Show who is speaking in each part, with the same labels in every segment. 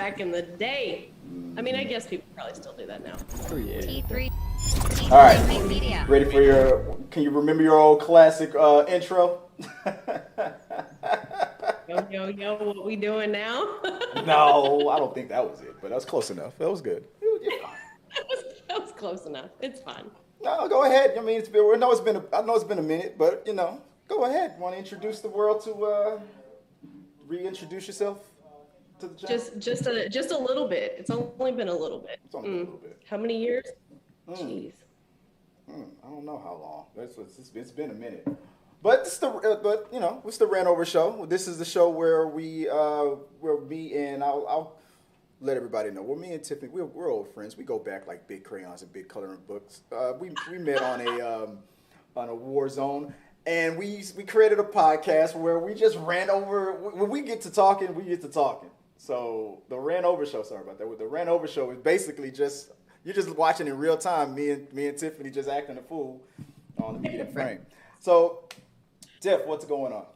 Speaker 1: back in the day. I mean, I guess people probably still do that now.
Speaker 2: Oh, yeah.
Speaker 3: T3.
Speaker 4: All right.
Speaker 3: Media.
Speaker 4: Ready for your, can you remember your old classic intro?
Speaker 1: Yo, what we doing now?
Speaker 4: No, I don't think that was it, but that was close enough. That was good. You're fine.
Speaker 1: That was close enough. It's fine.
Speaker 4: No, go ahead. I mean, I know it's been a minute, but go ahead. Want to introduce the world to reintroduce yourself to the channel?
Speaker 1: Just a little bit. It's only been a little bit.
Speaker 4: It's only been a little bit.
Speaker 1: How many years? Jeez.
Speaker 4: I don't know how long. It's been a minute. But it's the Rant Over Show. This is the show where me and I'll let everybody know. Well, me and Tiffany, we're old friends. We go back like big crayons and big coloring books. We met on a war zone, and we created a podcast where we just rant over. When we get to talking, we get to talking. So the Rant Over Show. Sorry about that. The Rant Over Show is basically just you're just watching in real time. Me and Tiffany just acting a fool on the media frame. So, Tiff, what's going on?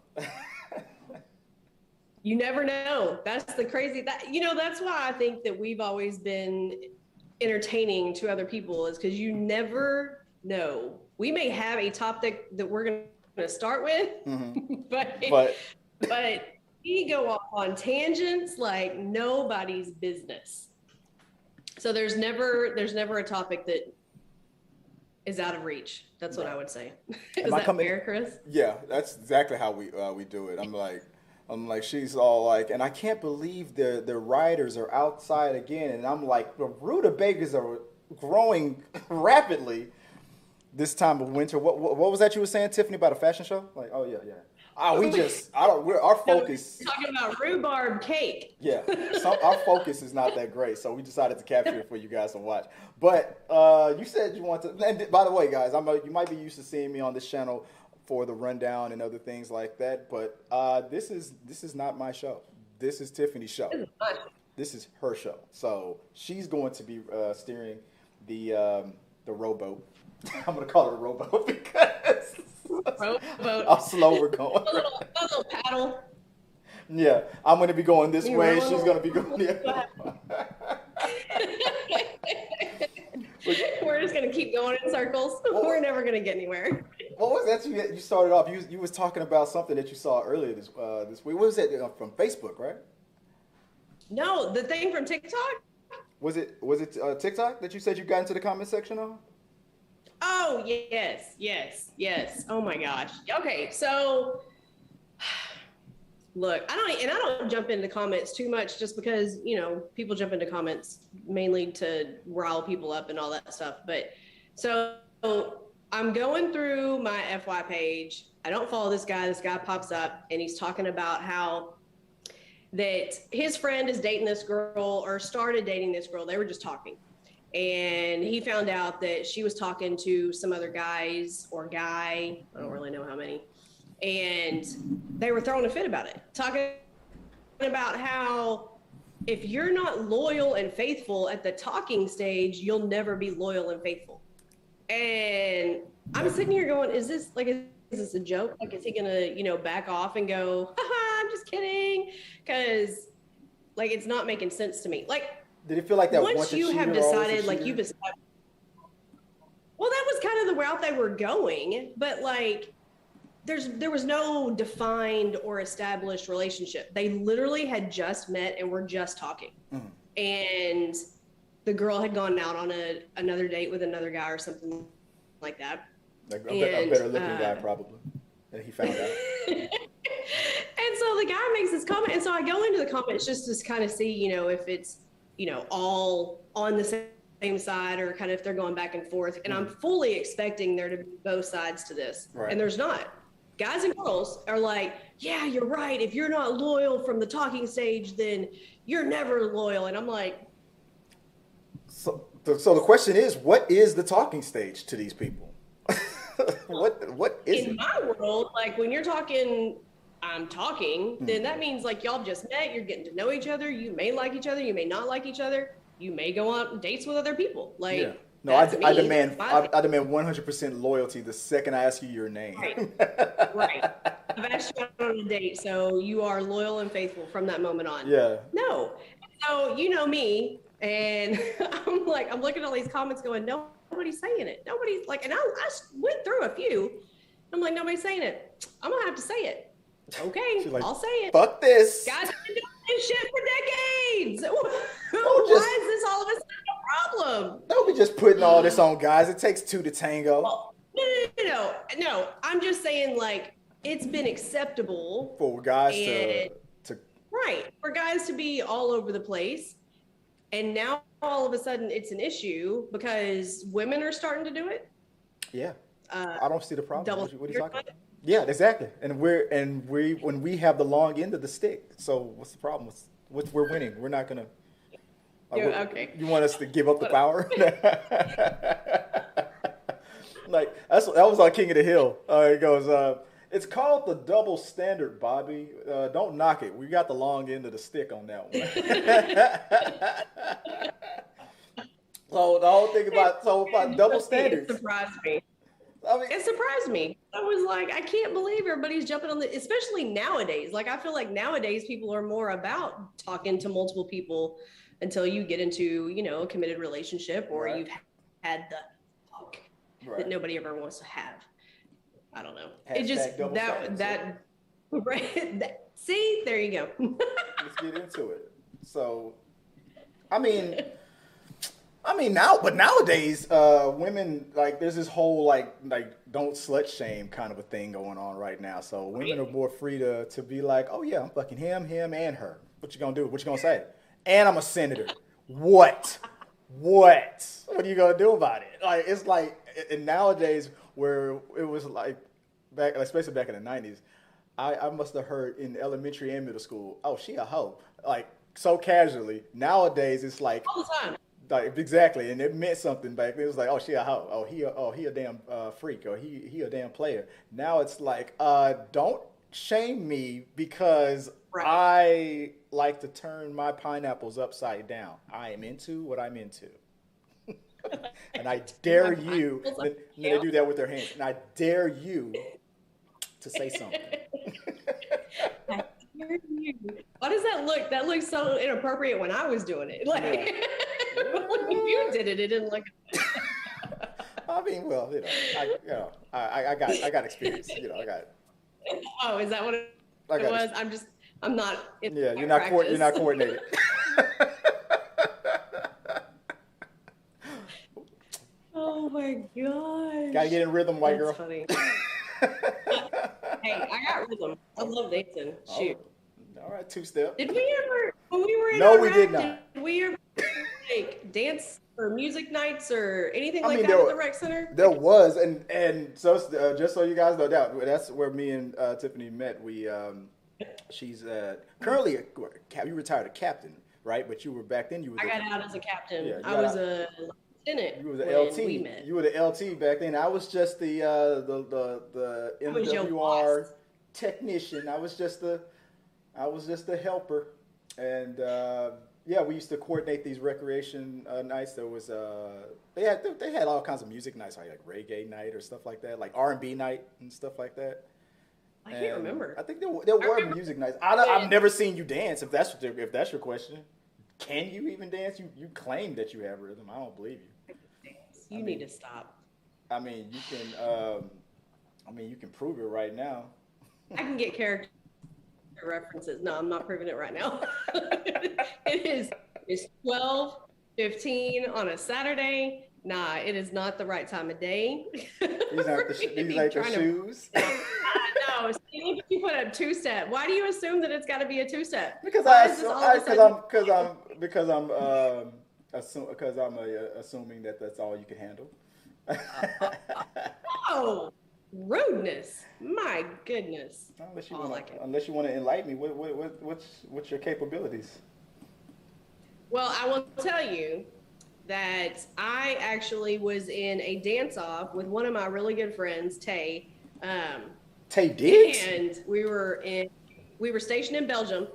Speaker 1: You never know. That's the crazy that's why I think that we've always been entertaining to other people, is because you never know. We may have a topic that we're going to start with, but we go off on tangents like nobody's business. So there's never a topic that is out of reach. That's what I would say. Is that fair, Chris?
Speaker 4: Yeah, that's exactly how we do it. I'm like, she's all like, and I can't believe the riders are outside again. And I'm like, the rutabagas are growing rapidly this time of winter. What was that you were saying, Tiffany, about a fashion show? Like, oh yeah. Our focus.
Speaker 1: We're talking about rhubarb cake.
Speaker 4: Yeah, our focus is not that great, so we decided to capture it for you guys to watch. But you said you want to. And by the way, guys, you might be used to seeing me on this channel for the rundown and other things like that. But this is not my show. This is Tiffany's show. This is her show. So she's going to be steering the rowboat. I'm gonna call it a rowboat because
Speaker 1: rowboat.
Speaker 4: how slow we're going.
Speaker 1: A little paddle.
Speaker 4: Yeah, I'm gonna be going this way. She's gonna be going the other way.
Speaker 1: We're just gonna keep going in circles. We're never gonna get anywhere.
Speaker 4: What was that you started off? You was talking about something that you saw earlier this week. What was that from Facebook, right? No,
Speaker 1: the thing from TikTok.
Speaker 4: Was it TikTok that you said you got into the comment section on?
Speaker 1: Oh yes. Oh my gosh. Okay, so look, I don't jump into comments too much, just because people jump into comments mainly to rile people up and all that stuff. But so I'm going through my FY page. I don't follow this guy. This guy pops up and he's talking about how that his friend is dating this girl, or started dating this girl. They were just talking. And he found out that she was talking to some other guys, or guy, I don't really know how many. And they were throwing a fit about it, talking about how if you're not loyal and faithful at the talking stage, you'll never be loyal and faithful. And I'm sitting here going, is this a joke? Like, is he gonna, back off and go, haha, I'm just kidding? Because it's not making sense to me.
Speaker 4: Did it feel like that
Speaker 1: once you have decided, you've decided? Well, that was kind of the route they were going, but there was no defined or established relationship. They literally had just met and were just talking. Mm-hmm. And the girl had gone out on another date with another guy or something like that.
Speaker 4: A better looking guy, probably, that he found out.
Speaker 1: And so the guy makes this comment, and so I go into the comments just to kind of see, if it's all on the same side, or kind of if they're going back and forth. And I'm fully expecting there to be both sides to this. Right. And there's not. Guys and girls are like, yeah, you're right. If you're not loyal from the talking stage, then you're never loyal. And I'm like.
Speaker 4: So the question is, what is the talking stage to these people? What is it?
Speaker 1: In my world, when you're talking, I'm talking, then that means y'all just met, you're getting to know each other. You may like each other, you may not like each other. You may go on dates with other people.
Speaker 4: Yeah. No, I demand 100% loyalty the second I ask you your name.
Speaker 1: Right. I've asked you out on a date, so you are loyal and faithful from that moment on.
Speaker 4: Yeah.
Speaker 1: No. So you know me, and I'm like, I'm looking at all these comments going, nobody's saying it. Nobody's like, and I went through a few. I'm like, nobody's saying it. I'm gonna have to say it. Okay,
Speaker 4: like,
Speaker 1: I'll say it.
Speaker 4: Fuck this.
Speaker 1: Guys have been doing this shit for decades.
Speaker 4: Don't
Speaker 1: Why is this all of a sudden a problem?
Speaker 4: Don't be just putting all this on guys. It takes two to tango.
Speaker 1: Well, no. I'm just saying, like, it's been acceptable
Speaker 4: For guys to
Speaker 1: right, for guys to be all over the place. And now all of a sudden it's an issue because women are starting to do it.
Speaker 4: Yeah. I don't see the problem. What are you talking about?
Speaker 1: It?
Speaker 4: Yeah, exactly. And when we have the long end of the stick. So what's the problem? We're winning. We're not gonna.
Speaker 1: Okay.
Speaker 4: You want us to give up the power? Like that was on King of the Hill. It goes. It's called the double standard, Bobby. Don't knock it. We got the long end of the stick on that one. So the whole thing about double standards.
Speaker 1: It surprised me. It surprised me. I was like, I can't believe everybody's jumping on especially nowadays. Like, I feel like nowadays people are more about talking to multiple people until you get into, a committed relationship or you've had the talk that nobody ever wants to have. I don't know.
Speaker 4: Hashtag
Speaker 1: it just that right. See, there you go.
Speaker 4: Let's get into it. So, I mean nowadays, women, like, there's this whole like don't slut shame kind of a thing going on right now. So women are more free to be like, oh yeah, I'm fucking him, and her. What you gonna do? What you gonna say? And I'm a senator. What? What are you gonna do about it? Like, it's like, and nowadays where it was like especially back in the 90s, I must have heard in elementary and middle school, oh, she a hoe, like so casually. Nowadays it's like
Speaker 1: all the time.
Speaker 4: Like, exactly, and it meant something back then. It was like, oh, she a hoe. Oh, he a damn freak, or he a damn player. Now it's like, don't shame me because I like to turn my pineapples upside down. I am into what I'm into, and I dare you. Then they do that with their hands, and I dare you to say something.
Speaker 1: Why does that look? That looks so inappropriate when I was doing it. Like, when you did it, it didn't look.
Speaker 4: I mean, well, I got experience. I got.
Speaker 1: Oh, is that what it was? I'm not.
Speaker 4: You're not coordinated.
Speaker 1: Oh my god.
Speaker 4: Gotta get in rhythm, white girl.
Speaker 1: That's funny. Hey, I got rhythm. I love dancing. Shoot.
Speaker 4: All right, two-step.
Speaker 1: Did we ever, when we were in
Speaker 4: No,
Speaker 1: Iraq,
Speaker 4: we did not.
Speaker 1: Did we ever like dance or music nights or anything that at the rec center?
Speaker 4: There was, and so just so you guys know, that's where me and Tiffany met. She's currently you retired a captain, right? But you were back then.
Speaker 1: I got out as a captain.
Speaker 4: Yeah,
Speaker 1: I was a lieutenant.
Speaker 4: You were the LT. You were the LT back then. I was just the MWR technician. I was just the helper, and we used to coordinate these recreation nights. There was they had all kinds of music nights, like reggae night or stuff like that, like R&B night and stuff like that.
Speaker 1: I can't remember.
Speaker 4: I think there were music nights. I've never seen you dance. If that's your question, can you even dance? You claim that you have rhythm. I don't believe you.
Speaker 1: You need to stop.
Speaker 4: I mean, you can. You can prove it right now.
Speaker 1: I can get character references. No, I'm not proving it right now. It's 12:15 on a Saturday. Nah, it is not the right time of day.
Speaker 4: These ain't the shoes.
Speaker 1: No, see, you put a two-step. Why do you assume that it's got to be a two-step?
Speaker 4: Because I'm assuming that that's all you can handle.
Speaker 1: Oh, rudeness! My goodness.
Speaker 4: Unless you want to enlighten me, what's your capabilities?
Speaker 1: Well, I will tell you that I actually was in a dance-off with one of my really good friends, Tay.
Speaker 4: Tay Diggs?
Speaker 1: And we were stationed in Belgium.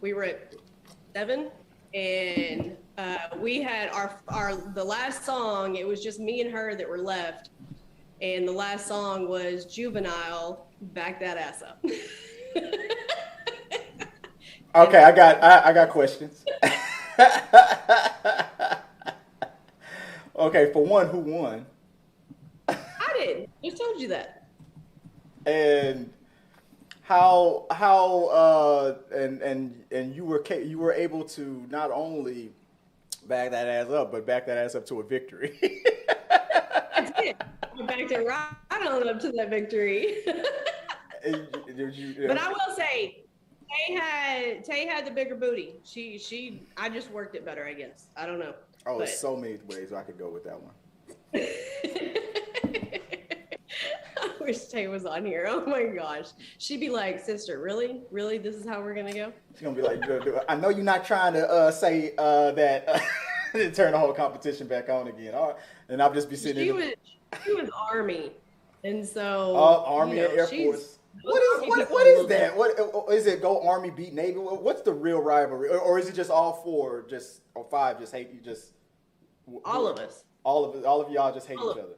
Speaker 1: We were at 7, and we had the last song. It was just me and her that were left, and the last song was Juvenile, Back That Ass Up.
Speaker 4: Okay, I got questions. Okay, for one, who won?
Speaker 1: I did. Just told you that.
Speaker 4: And how and you were able to not only back that ass up, but back that ass up to a victory.
Speaker 1: I did. I backed it right on up to that victory. But I will say, Tay had the bigger booty. I just worked it better, I guess. I don't know.
Speaker 4: Oh,
Speaker 1: but...
Speaker 4: there's so many ways I could go with that one.
Speaker 1: I wish Tay was on here. Oh my gosh. She'd be like, sister, really? Really? This is how we're going to go?
Speaker 4: She's going to be like, I know you're not trying to say that, turn the whole competition back on again. All right. And I'll just be sitting
Speaker 1: She was Army. And so.
Speaker 4: Army and Air Force. What is that? What is it? Go Army, beat Navy? What's the real rivalry? Or is it just all four, or five, just hate you? Just
Speaker 1: all of us.
Speaker 4: All of y'all just hate each other.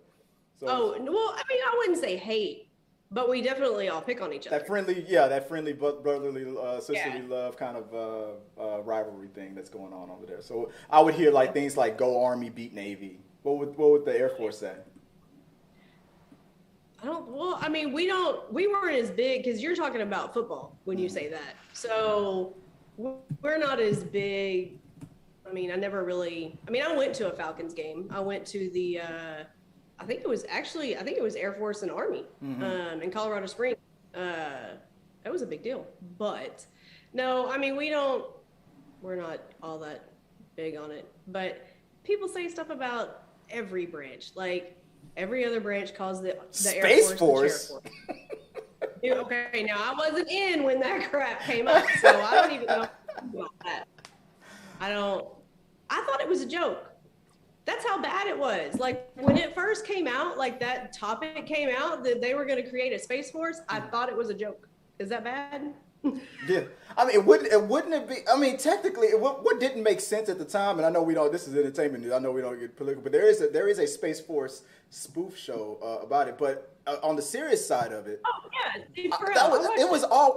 Speaker 4: So
Speaker 1: well, I mean, I wouldn't say hate, but we definitely all pick on each other.
Speaker 4: That friendly brotherly, sisterly love kind of rivalry thing that's going on over there. So I would hear like things like "Go Army, beat Navy." What would the Air Force say?
Speaker 1: Well, I mean, we weren't as big because you're talking about football when you say that. So we're not as big. I mean, I went to a Falcons game. I went to the, I think it was Air Force and Army in Colorado Springs. That was a big deal. But no, I mean, we're not all that big on it. But people say stuff about every branch. Like, every other branch calls the
Speaker 4: Space
Speaker 1: Air Force. The Chair Force. Okay, now I wasn't in when that crap came up, so I don't even know about that. I thought it was a joke. That's how bad it was. Like, when it first came out, like that topic came out that they were going to create a Space Force, I thought it was a joke. Is that bad?
Speaker 4: Yeah, I mean, wouldn't it be? I mean, technically, what didn't make sense at the time, and I know we don't. This is entertainment news. I know we don't get political, but there is a Space Force spoof show about it. But on the serious side of it,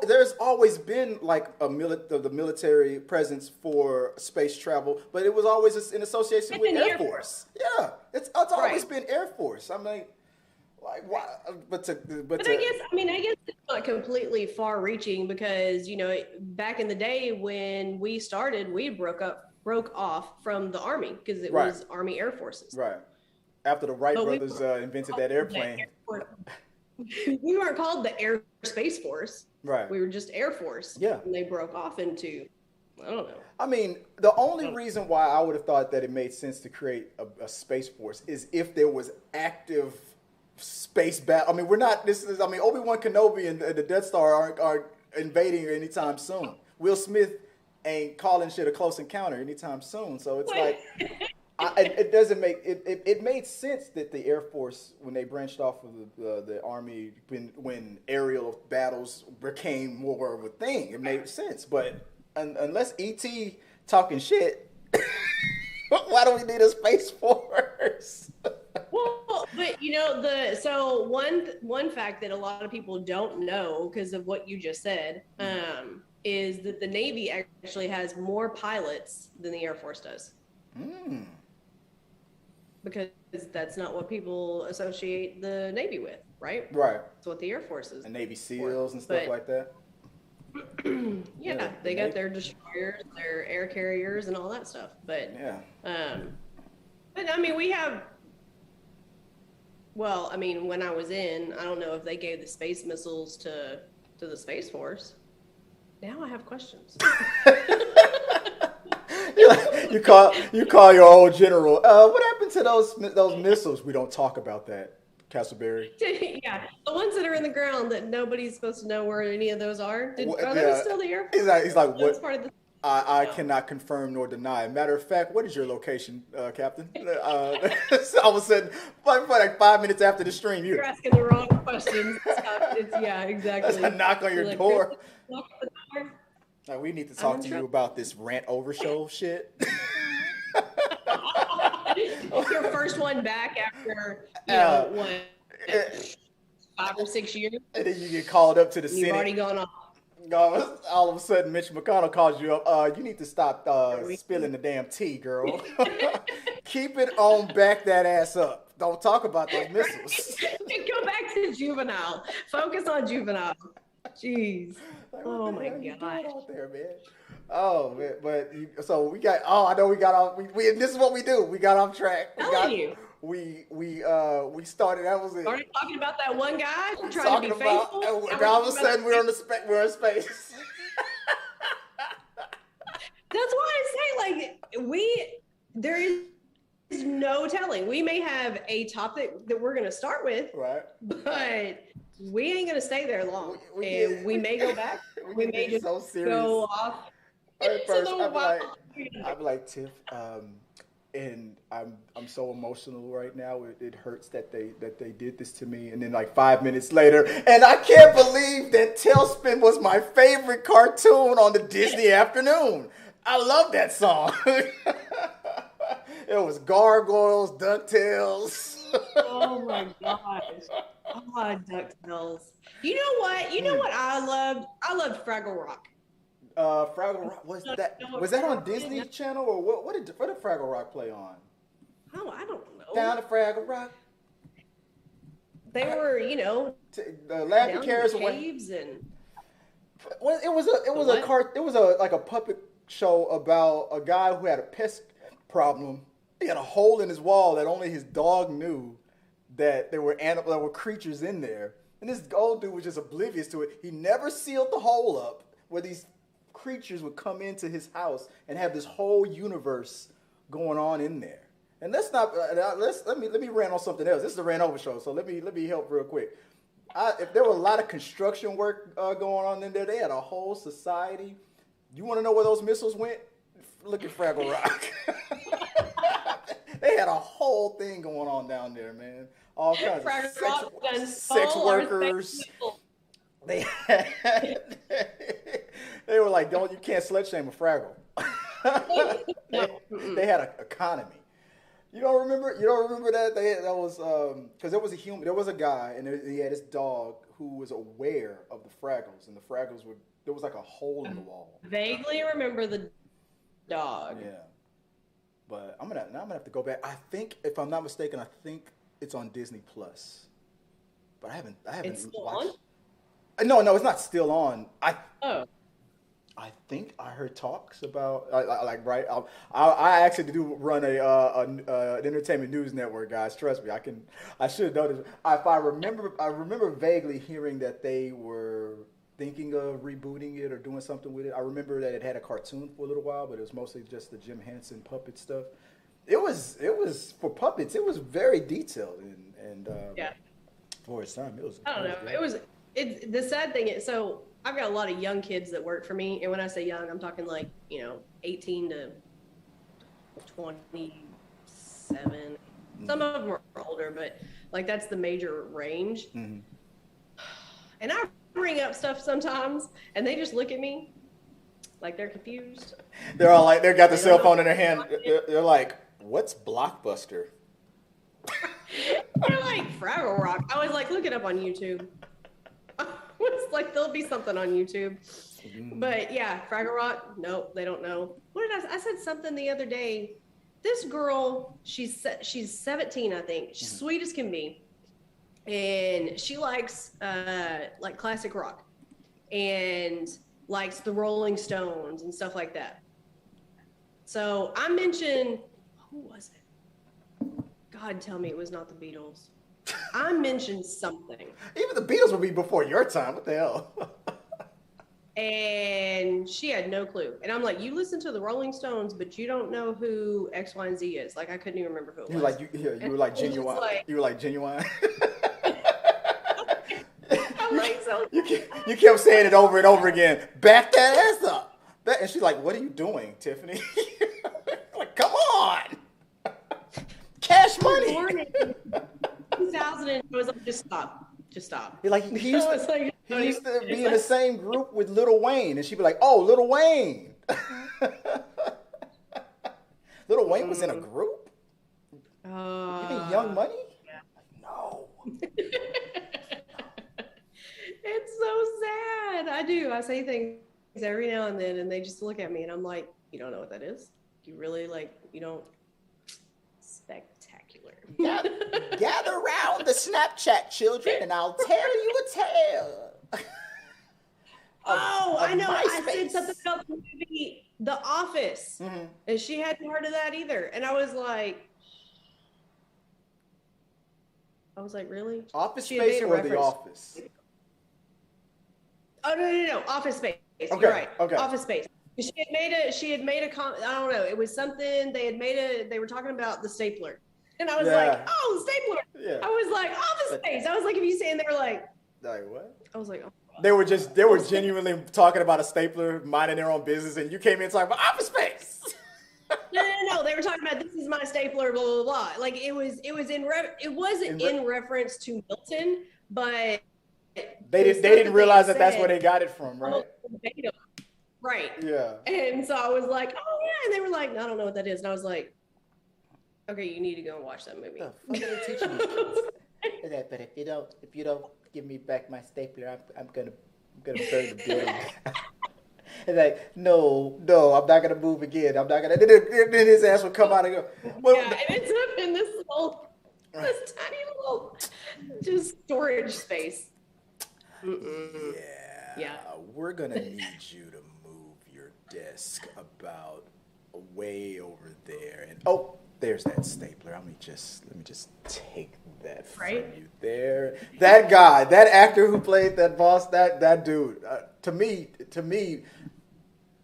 Speaker 4: there's always been like the military presence for space travel, but it was always in association with Air Force. Yeah, it's always been Air Force. I mean. Like why? But I
Speaker 1: guess it's not completely far-reaching because back in the day when we started, we broke off from the Army because it was Army Air Forces.
Speaker 4: Right. After the Wright brothers invented that airplane,
Speaker 1: we weren't called the Air Space Force.
Speaker 4: Right.
Speaker 1: We were just Air Force.
Speaker 4: Yeah.
Speaker 1: And they broke off into, I don't know.
Speaker 4: I mean, the only reason why I would have thought that it made sense to create a Space Force is if there was active space battle. I mean, Obi-Wan Kenobi and the Death Star aren't invading anytime soon. Will Smith ain't calling shit a close encounter anytime soon. So it's like, it doesn't make it made sense that the Air Force, when they branched off of the Army, when aerial battles became more of a thing, it made sense. But unless E.T. talking shit, why do we need a Space Force?
Speaker 1: Well, but one fact that a lot of people don't know because of what you just said is that the Navy actually has more pilots than the Air Force does. Because that's not what people associate the Navy with, right?
Speaker 4: Right.
Speaker 1: That's what the Air Force is.
Speaker 4: And Navy SEALs and stuff like that.
Speaker 1: Yeah, they got their destroyers, their air carriers, and all that stuff. But but I mean, we have. Well, I mean, when I was in, I don't know if they gave the space missiles to the Space Force. Now I have questions.
Speaker 4: You call your old general. What happened to those missiles? We don't talk about that, Castleberry.
Speaker 1: Yeah, the ones that are in the ground that nobody's supposed to know where any of those are. Are those still the Air Force?
Speaker 4: He's like, what? Part of the... I cannot confirm nor deny. Matter of fact, what is your location, Captain? All of a sudden, like 5 minutes after the stream,
Speaker 1: you're asking the wrong questions. Yeah, exactly.
Speaker 4: That's a knock on your door. Like, we need to talk to you about this Rant over show shit.
Speaker 1: Your first one back after what 5 or 6 years,
Speaker 4: and then you get called up to the Senate.
Speaker 1: You've already gone off.
Speaker 4: No, all of a sudden, Mitch McConnell calls you up. You need to stop spilling the damn tea, girl. Keep it on, back that ass up. Don't talk about those missiles.
Speaker 1: Go back to juvenile. Focus on juvenile. Jeez.
Speaker 4: Like, what
Speaker 1: Oh
Speaker 4: the
Speaker 1: my
Speaker 4: hell you
Speaker 1: gosh.
Speaker 4: doing out there, man? Oh man, but so we got. Oh, I know we got off. We this is what we do. We got off track. We started. That was it.
Speaker 1: Started talking about that one guy trying
Speaker 4: Talking
Speaker 1: to be
Speaker 4: about,
Speaker 1: faithful.
Speaker 4: and all of a sudden we're in space.
Speaker 1: That's why I say, like, there is no telling. We may have a topic that we're going to start with,
Speaker 4: Right?
Speaker 1: but we ain't going to stay there long. We may go back. We may just
Speaker 4: so serious.
Speaker 1: go off.
Speaker 4: At first, I'd be like, Tiff, and I'm so emotional right now. It hurts that they did this to me. And then like 5 minutes later, and I can't believe that Tailspin was my favorite cartoon on the Disney afternoon. I love that song. It was Gargoyles, DuckTales.
Speaker 1: Oh my gosh. Oh, DuckTales. You know what? You know what I loved? I loved Fraggle Rock.
Speaker 4: Fraggle Rock, was that on Disney Channel, or what did Fraggle Rock play on?
Speaker 1: Oh, I don't know.
Speaker 4: Down to Fraggle Rock.
Speaker 1: They were,
Speaker 4: Laughing Carrots
Speaker 1: caves and.
Speaker 4: Well, it was a puppet show about a guy who had a pest problem. He had a hole in his wall that only his dog knew that there were creatures in there, and this old dude was just oblivious to it. He never sealed the hole up where these creatures would come into his house and have this whole universe going on in there. And let me rant on something else. This is the Rant Over show, so let me help real quick. If there were a lot of construction work going on in there, they had a whole society. You want to know where those missiles went? Look at Fraggle Rock. They had a whole thing going on down there, man. All kinds of sex workers. They were like, you can't slut shame a Fraggle. They had an economy. You don't remember that? That was because there was a guy, and he had his dog who was aware of the Fraggles, and the Fraggles there was like a hole in the wall.
Speaker 1: Vaguely remember the dog.
Speaker 4: Yeah, but I'm gonna have to go back. I think, if I'm not mistaken, it's on Disney Plus, but I haven't
Speaker 1: It's still
Speaker 4: watched.
Speaker 1: On?
Speaker 4: No, it's not still on. I think I heard talks about I actually do run an entertainment news network, guys. Trust me, I should know this. I remember vaguely hearing that they were thinking of rebooting it or doing something with it. I remember that it had a cartoon for a little while, but it was mostly just the Jim Henson puppet stuff. It was for puppets. It was very detailed and
Speaker 1: yeah.
Speaker 4: For its time, it was.
Speaker 1: I don't know. The sad thing is, so I've got a lot of young kids that work for me, and when I say young, I'm talking like 18 to 27. Some of them are older, but like that's the major range. Mm-hmm. And I bring up stuff sometimes, and they just look at me like they're confused.
Speaker 4: They're all like, they got the cell phone in their hand. They're like, "What's Blockbuster?"
Speaker 1: They're like, Fraggle Rock. I was like, look it up on YouTube. It's like there'll be something on YouTube. But yeah, Fraggle Rock, nope, they don't know. What did I said something the other day. This girl, she's 17, I think. She's sweet as can be. And she likes like classic rock and likes the Rolling Stones and stuff like that. So I mentioned, who was it? God, tell me it was not the Beatles. I mentioned something.
Speaker 4: Even the Beatles would be before your time. What the hell?
Speaker 1: And she had no clue. And I'm like, you listen to the Rolling Stones, but you don't know who X, Y, and Z is. Like, I couldn't even remember who it was.
Speaker 4: You were like Genuine. You were like Genuine. You kept saying it over and over again. Back that ass up. And she's like, what are you doing, Tiffany? Like, come on. Cash money.
Speaker 1: 2000, I was like, just stop.
Speaker 4: He used to be in the same group with Lil Wayne, and she'd be like, "Oh, Lil Wayne." Lil Wayne was in a group. You mean Young Money?
Speaker 1: Yeah.
Speaker 4: No.
Speaker 1: It's so sad. I do. I say things every now and then, and they just look at me, and I'm like, "You don't know what that is? You really you don't." Spectacular.
Speaker 4: Gather around the Snapchat, children, and I'll tell you a tale.
Speaker 1: I know.
Speaker 4: MySpace.
Speaker 1: I said something about the movie The Office, and she hadn't heard of that either. And I was like, really?
Speaker 4: Office
Speaker 1: She had
Speaker 4: Space
Speaker 1: made a
Speaker 4: or The
Speaker 1: reference.
Speaker 4: Office?
Speaker 1: Oh no! Office Space.
Speaker 4: Okay,
Speaker 1: You're right.
Speaker 4: okay.
Speaker 1: Office Space. She had made a I don't know. It was something they were talking about the stapler. And I was like, oh, the stapler.
Speaker 4: Yeah.
Speaker 1: I was like, Office Space. I was like, if you say, and they were like
Speaker 4: What?
Speaker 1: I was like, oh.
Speaker 4: They were genuinely talking about a stapler, minding their own business, and you came in talking about Office Space.
Speaker 1: No. They were talking about this is my stapler, blah blah blah. Like it wasn't in reference to Milton, but
Speaker 4: they didn't realize that that's where they got it from, right?
Speaker 1: Right.
Speaker 4: Yeah.
Speaker 1: And so I was like, oh yeah, and they were like, no, I don't know what that is, and I was like, okay, you need to go and watch that movie.
Speaker 4: The fuck are they teaching me? But if you don't give me back my stapler, I'm gonna burn the building. It's like, no, I'm not gonna move again. I'm not gonna. Then his ass would come out and go. Well,
Speaker 1: yeah, and it's up in this tiny little, just storage space.
Speaker 4: Yeah. We're gonna need you to move your desk about way over there, and there's that stapler. Let me just take that from you there. That guy, that actor who played that boss, that dude, to me,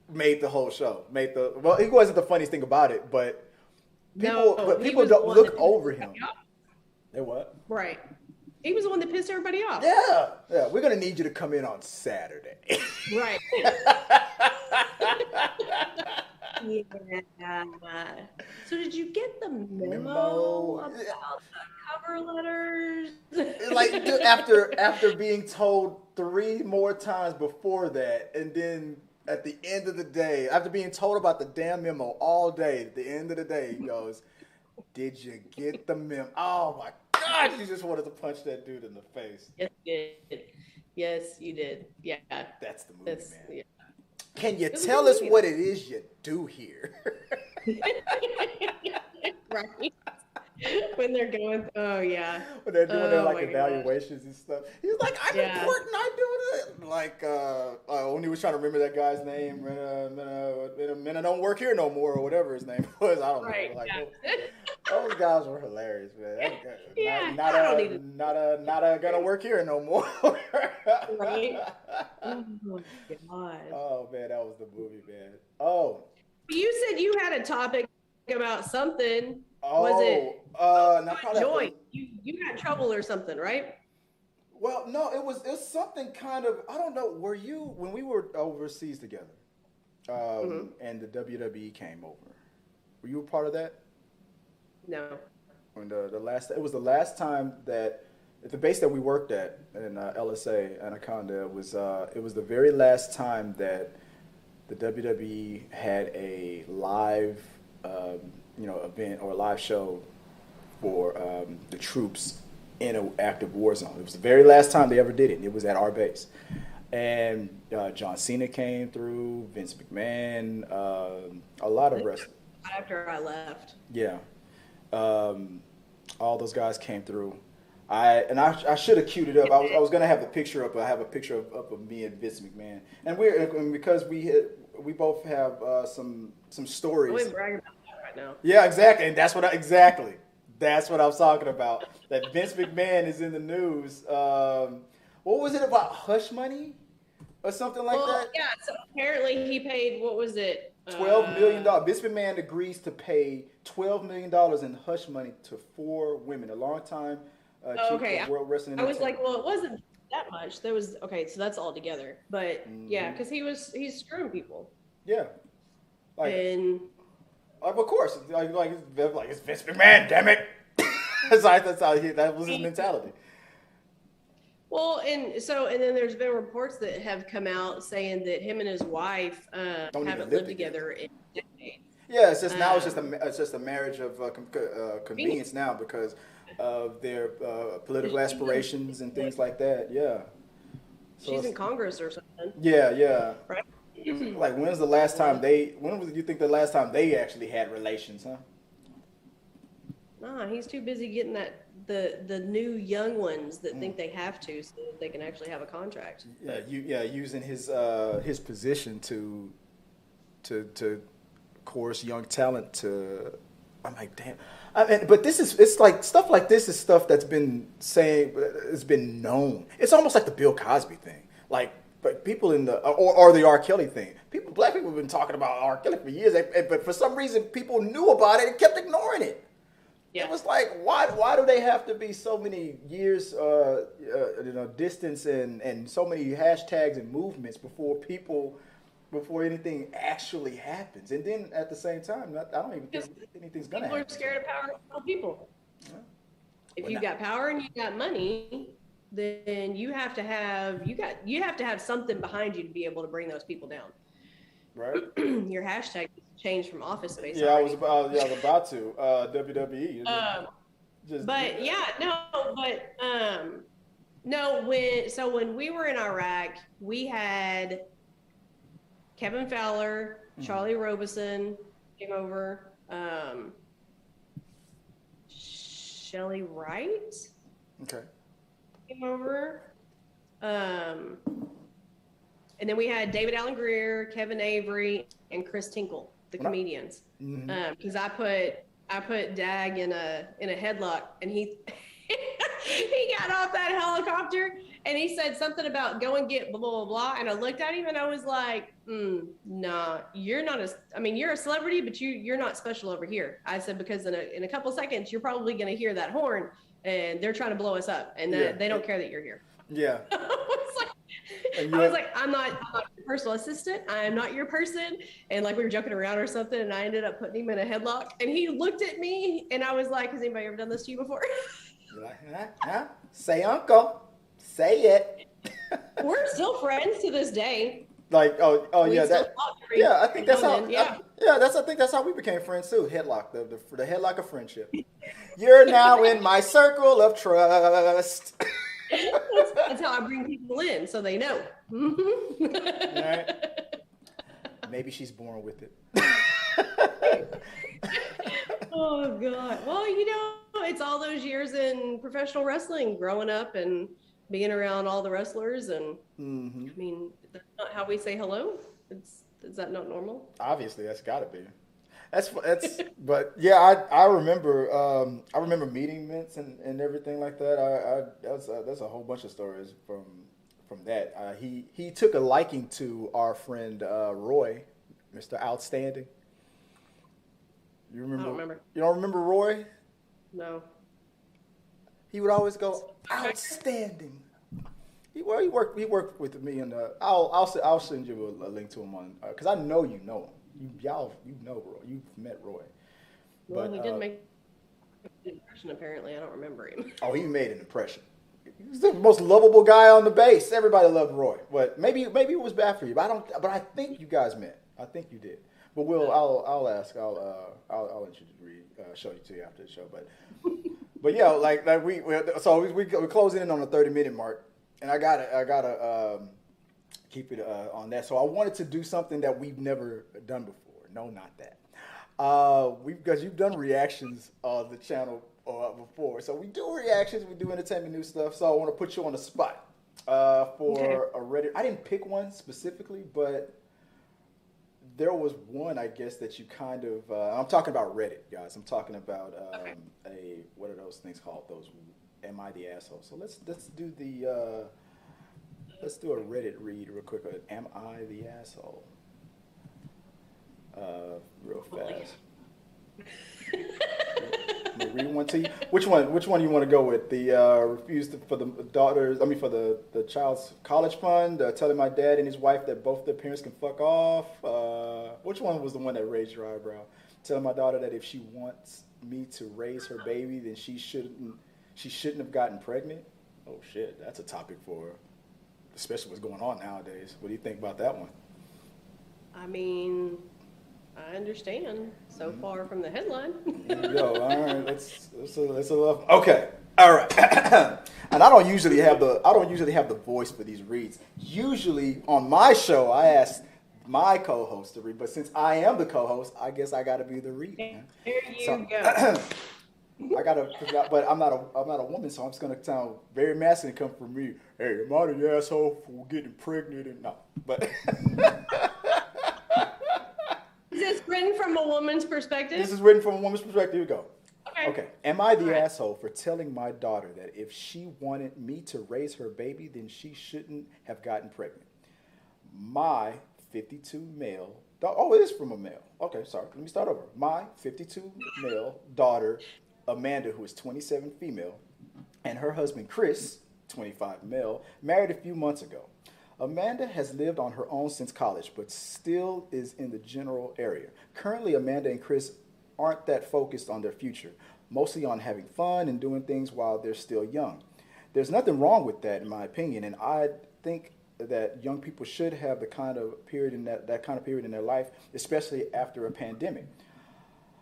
Speaker 4: made the whole show. He wasn't the funniest thing about it, but people don't look over him. They what?
Speaker 1: Right. He was the one that pissed everybody off.
Speaker 4: Yeah. We're gonna need you to come in on Saturday.
Speaker 1: Right. Yeah. So did you get the memo about the cover letters?
Speaker 4: Like after being told 3 more times before that, and then at the end of the day, after being told about the damn memo all day, at the end of the day, he goes, "Did you get the memo?" Oh my God! You just wanted to punch that dude in the face.
Speaker 1: Yes, you did. Yes, you did. Yeah.
Speaker 4: That's the movie, man.
Speaker 1: Yeah.
Speaker 4: Can you tell us what it is you do here?
Speaker 1: Right. When they're going, oh yeah.
Speaker 4: When they're doing their evaluations and stuff. He's like, I'm important, I do it. Like, when he was trying to remember that guy's name, Mena don't work here no more, or whatever his name was. I don't know. Like, those guys were hilarious, man. Not gonna work here no more.
Speaker 1: Right? Oh my God.
Speaker 4: Oh man, that was the movie, man. Oh.
Speaker 1: You said you had a topic about something.
Speaker 4: Oh,
Speaker 1: was it
Speaker 4: Joy?
Speaker 1: You got trouble or something, right?
Speaker 4: Well, no, it was something kind of, I don't know. Were you, when we were overseas together, and the WWE came over? Were you a part of that?
Speaker 1: No.
Speaker 4: When it was the last time that at the base that we worked at in LSA Anaconda, it was the very last time that the WWE had a live event or a live show for the troops in an active war zone. It was the very last time they ever did it. It was at our base. And John Cena came through, Vince McMahon, a lot of wrestlers.
Speaker 1: After I left.
Speaker 4: Yeah. All those guys came through. I should have queued it up. I was gonna have the picture up. I have a picture of me and Vince McMahon, and because we both have some stories.
Speaker 1: I wouldn't brag about that right now.
Speaker 4: Yeah, exactly, and that's what I was talking about. That Vince McMahon is in the news. What was it about Hush Money or something like that?
Speaker 1: Yeah. So apparently he paid, what was it?
Speaker 4: $12 million. Vince McMahon agrees to pay $12 million in hush money to 4 women. A long time chief of World Wrestling.
Speaker 1: I was like, well, it wasn't that much. There was so that's all together. But yeah, because he's screwing people.
Speaker 4: Yeah.
Speaker 1: And
Speaker 4: of course, like it's Vince McMahon, damn it. That was his mentality.
Speaker 1: Well, and then there's been reports that have come out saying that him and his wife haven't lived together in decades.
Speaker 4: Yeah, it's just now it's just a marriage of convenience now because of their political aspirations and things like that. Yeah. So
Speaker 1: She's in Congress or something.
Speaker 4: yeah.
Speaker 1: Right?
Speaker 4: Like, when's the last time when was you think the last time they actually had relations, huh?
Speaker 1: Nah, he's too busy getting the new young ones that think they have to so that they can actually have a contract.
Speaker 4: Using his position to coerce young talent to. I'm like, damn. But it's like stuff like this is stuff that's been it's been known. It's almost like the Bill Cosby thing. Like, but people in the or the R. Kelly thing. Black people have been talking about R. Kelly for years, but for some reason people knew about it and kept ignoring it. Yeah. It was like, why do they have to be so many years, distance and so many hashtags and movements before anything actually happens? And then at the same time, I don't even think anything's gonna happen.
Speaker 1: People are scared of powerful people. Yeah. If you've got power and you've got money, then you have to have something behind you to be able to bring those people down. Right. Your hashtag changed from Office Space.
Speaker 4: Yeah, already. I was about to WWE.
Speaker 1: When we were in Iraq, we had Kevin Fowler, Charlie Robeson came over, Shelly Wright. Okay. Came over. And then we had David Allen Greer, Kevin Avery, and Chris Tinkle, the comedians. Because I put Dag in a headlock, and he he got off that helicopter, and he said something about go and get blah blah blah. And I looked at him, and I was like, "Nah, you're not you're a celebrity, but you're not special over here." I said because in a couple seconds, you're probably going to hear that horn, and they're trying to blow us up, and they don't care that you're here. Yeah. I was like, I'm not your personal assistant. I'm not your person. And like we were joking around or something, and I ended up putting him in a headlock. And he looked at me, and I was like, has anybody ever done this to you before?
Speaker 4: You're like, huh? Say uncle. Say it.
Speaker 1: We're still friends to this day.
Speaker 4: Like, I think that's how. I think that's how we became friends too. Headlock, the headlock of friendship. You're now in my circle of trust.
Speaker 1: That's how I bring people in, so they know.
Speaker 4: All right. Maybe she's born with it.
Speaker 1: Oh God. Well, it's all those years in professional wrestling, growing up and being around all the wrestlers, and I mean, that's not how we say hello. Is that not normal?
Speaker 4: Obviously, that's got to be. That's but yeah, I remember meeting Vince and everything like that. That's a whole bunch of stories from that. He took a liking to our friend Roy, Mr. Outstanding. You remember? I don't remember. You don't remember Roy?
Speaker 1: No.
Speaker 4: He would always go outstanding. He worked with me, and I'll send you a link to him on because I know you know him. You know Roy. You've met Roy.
Speaker 1: Well, he did make an impression. Apparently, I don't remember him.
Speaker 4: Oh, he made an impression. He was the most lovable guy on the base. Everybody loved Roy. But maybe it was bad for you. But I think you guys met. I think you did. But I'll ask. I'll show you to you after the show. But yeah, we're closing in on the 30-minute mark, and I gotta keep it on that. So I wanted to do something that we've never done before. No, not that. Because you've done reactions on the channel before. So we do reactions, we do entertainment news stuff. So I want to put you on the spot for a Reddit. I didn't pick one specifically, but there was one, I guess, that you kind of. I'm talking about Reddit, guys. I'm talking about what are those things called? Those am I the asshole? So let's do the. Let's do a Reddit read real quick. Am I the asshole? Real fast. Read one to you. Which one do you want to go with? The refused for the daughters. I mean, for the child's college fund. Telling my dad and his wife that both their parents can fuck off. Which one was the one that raised your eyebrow? Telling my daughter that if she wants me to raise her baby, then she shouldn't have gotten pregnant. Oh shit, that's a topic for. Especially what's going on nowadays. What do you think about that one?
Speaker 1: I mean, I understand so far from the headline.
Speaker 4: There you go. All right, let's okay. All right. And I don't usually have the voice for these reads. Usually on my show, I ask my co-host to read, but since I am the co-host, I guess I got to be the read. Man.
Speaker 1: There you
Speaker 4: So,
Speaker 1: go.
Speaker 4: but I'm not a woman, so I'm just gonna sound very masculine and come from me. Hey, am I the asshole for getting pregnant? And no, but
Speaker 1: Is this written from a woman's perspective?
Speaker 4: this is written from a woman's perspective. Here we go.
Speaker 1: Okay.
Speaker 4: Am I the
Speaker 1: All right.
Speaker 4: asshole for telling my daughter that if she wanted me to raise her baby, then she shouldn't have gotten pregnant? My 52 male. Oh, it is from a male. Okay, sorry. Let me start over. My 52 male daughter, Amanda, who is 27 female, and her husband, Chris, 25 male, married a few months ago. Amanda has lived on her own since college, but still is in the general area. Currently, Amanda and Chris aren't that focused on their future, mostly on having fun and doing things while they're still young. There's nothing wrong with that, in my opinion, and I think that young people should have the kind of period in that kind of period in their life, especially after a pandemic.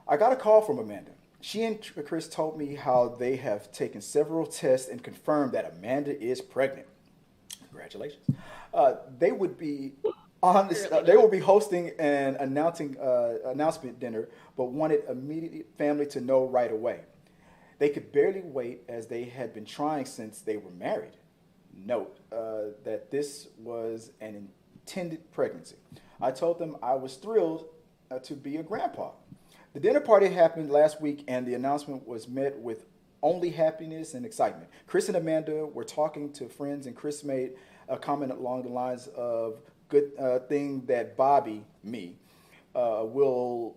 Speaker 4: I got a call from Amanda. She and Chris told me how they have taken several tests and confirmed that Amanda is pregnant. Congratulations. They would be they will be hosting an announcement dinner, but wanted immediate family to know right away. They could barely wait as they had been trying since they were married. Note that this was an intended pregnancy. I told them I was thrilled to be a grandpa. The dinner party happened last week, and the announcement was met with only happiness and excitement. Chris and Amanda were talking to friends, and Chris made a comment along the lines of, "Good thing that Bobby, me, will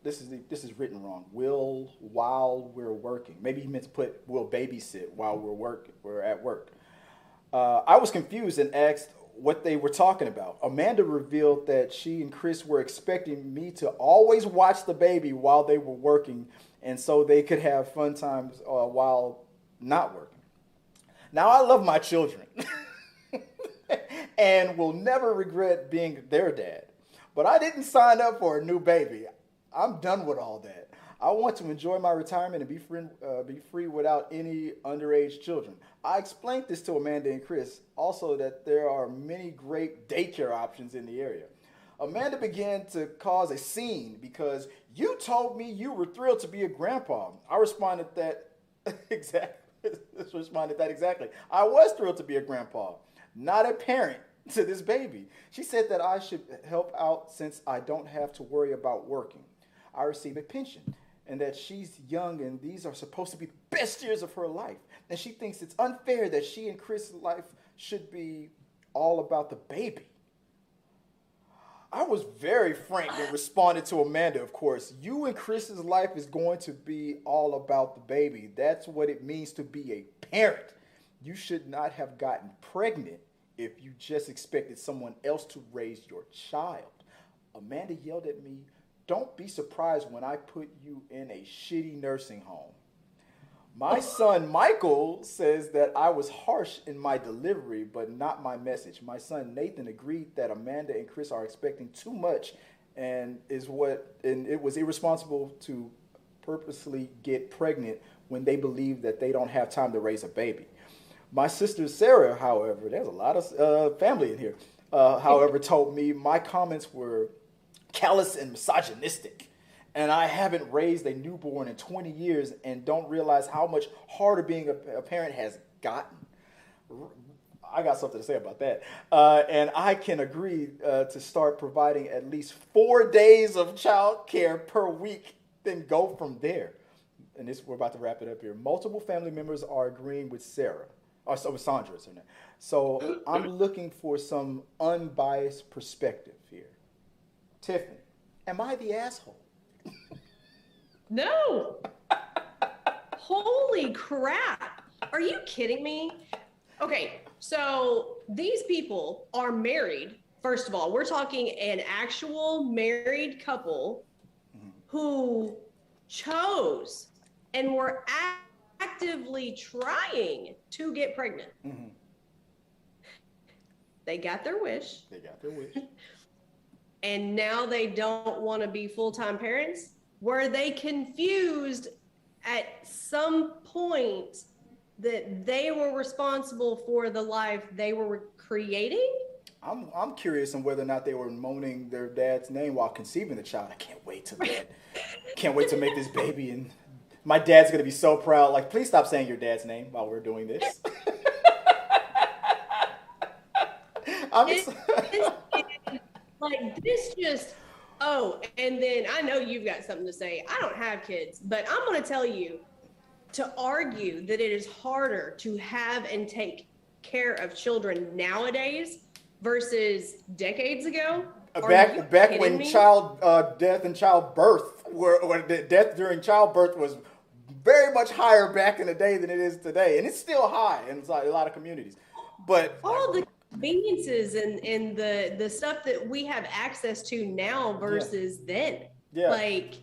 Speaker 4: this is written wrong. Will while we're working." Maybe he meant to put will babysit while we're at work. I was confused and asked what they were talking about. Amanda revealed that she and Chris were expecting me to always watch the baby while they were working, and so they could have fun times while not working. Now, I love my children and will never regret being their dad, but I didn't sign up for a new baby. I'm done with all that. I want to enjoy my retirement and be free without any underage children. I explained this to Amanda and Chris, also that there are many great daycare options in the area. Amanda began to cause a scene because you told me you were thrilled to be a grandpa. I responded that exactly. I was thrilled to be a grandpa, not a parent to this baby. She said that I should help out since I don't have to worry about working. I receive a pension, and that she's young and these are supposed to be the best years of her life. And she thinks it's unfair that she and Chris' life should be all about the baby. I was very frank and responded to Amanda, of course. You and Chris's life is going to be all about the baby. That's what it means to be a parent. You should not have gotten pregnant if you just expected someone else to raise your child. Amanda yelled at me, "Don't be surprised when I put you in a shitty nursing home." My son, Michael, says that I was harsh in my delivery, but not my message. My son, Nathan, agreed that Amanda and Chris are expecting too much and it was irresponsible to purposely get pregnant when they believe that they don't have time to raise a baby. My sister, Sarah, however, there's a lot of family in here, however, told me my comments were callous and misogynistic. And I haven't raised a newborn in 20 years and don't realize how much harder being a parent has gotten. I got something to say about that. And I can agree to start providing at least 4 days of child care per week, then go from there. And we're about to wrap it up here. Multiple family members are agreeing with Sarah. Or with Sandra, isn't it? So I'm looking for some unbiased perspective here. Tiffany, am I the asshole?
Speaker 1: No. Holy crap. Are you kidding me? Okay, so these people are married. First of all, we're talking an actual married couple who chose and were actively trying to get pregnant. Mm-hmm. They got their wish. And now they don't want to be full-time parents. Were they confused at some point that they were responsible for the life they were creating.
Speaker 4: I'm curious on whether or not they were moaning their dad's name while conceiving the child. I can't wait to that. Can't wait to make this baby, and my dad's gonna be so proud. Like, please stop saying your dad's name while we're doing this.
Speaker 1: Like this just and then I know you've got something to say. I don't have kids, but I'm going to tell you to argue that it is harder to have and take care of children nowadays versus decades ago.
Speaker 4: Back when child death and childbirth or the death during childbirth was very much higher back in the day than it is today, and it's still high in a lot of communities. But
Speaker 1: all the conveniences and the stuff that we have access to now versus then.
Speaker 4: Yeah.
Speaker 1: Like,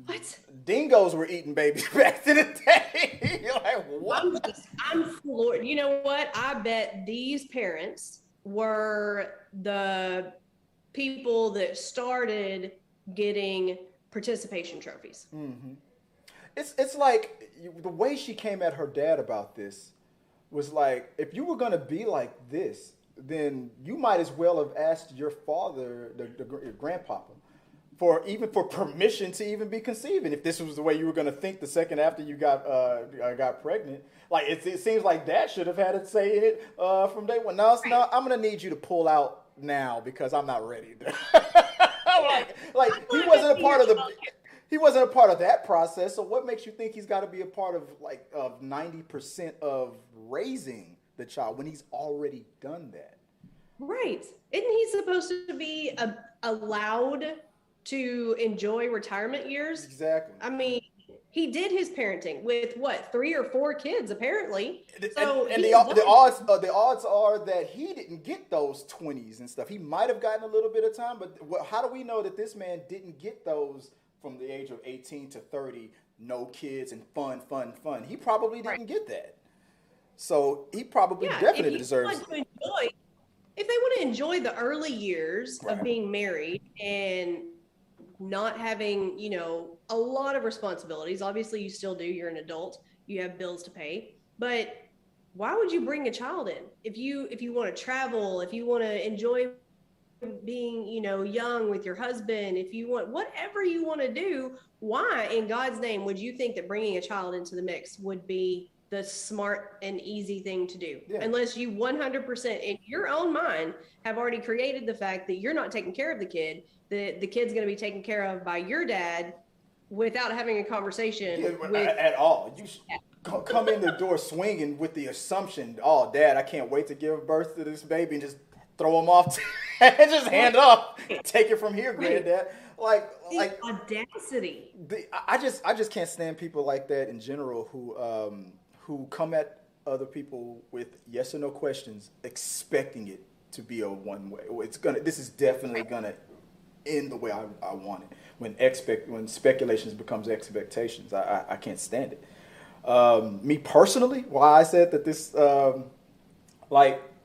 Speaker 1: what?
Speaker 4: Dingoes were eating babies back in the day. You're like, what?
Speaker 1: I'm floored. You know what? I bet these parents were the people that started getting participation trophies.
Speaker 4: Mm-hmm. It's like the way she came at her dad about this was like, if you were going to be like this, then you might as well have asked your father, your grandpapa, for permission to even be conceiving. If this was the way you were going to think the second after you got pregnant, like it seems like Dad should have had to say it from day one. No, I'm going to need you to pull out now because I'm not ready. like he wasn't a part of the. He wasn't a part of that process, so what makes you think he's got to be a part of 90% of raising the child when he's already done that?
Speaker 1: Right. Isn't he supposed to be allowed to enjoy retirement years?
Speaker 4: Exactly.
Speaker 1: I mean, he did his parenting with 3 or 4 kids apparently. So
Speaker 4: and the odds are that he didn't get those 20s and stuff. He might have gotten a little bit of time, but how do we know that this man didn't get those from the age of 18 to 30, no kids and fun? He probably didn't get that. So he probably definitely deserves it.
Speaker 1: If they want to enjoy the early years of being married and not having, a lot of responsibilities, obviously you still do, you're an adult, you have bills to pay, but why would you bring a child in? If you want to travel, if you want to enjoy being, young with your husband, if you want, whatever you want to do, why in God's name would you think that bringing a child into the mix would be the smart and easy thing to do? Yeah. Unless you 100% in your own mind have already created the fact that you're not taking care of the kid, that the kid's going to be taken care of by your dad without having a conversation
Speaker 4: at all. You come in the door swinging with the assumption, oh, Dad, I can't wait to give birth to this baby, and just throw him off and just hand up, take it from here, Granddad. Like
Speaker 1: audacity.
Speaker 4: I just can't stand people like that in general who come at other people with yes or no questions, expecting it to be a one way. This is definitely gonna end the way I want it. When speculations becomes expectations, I can't stand it. Me personally, why I said that this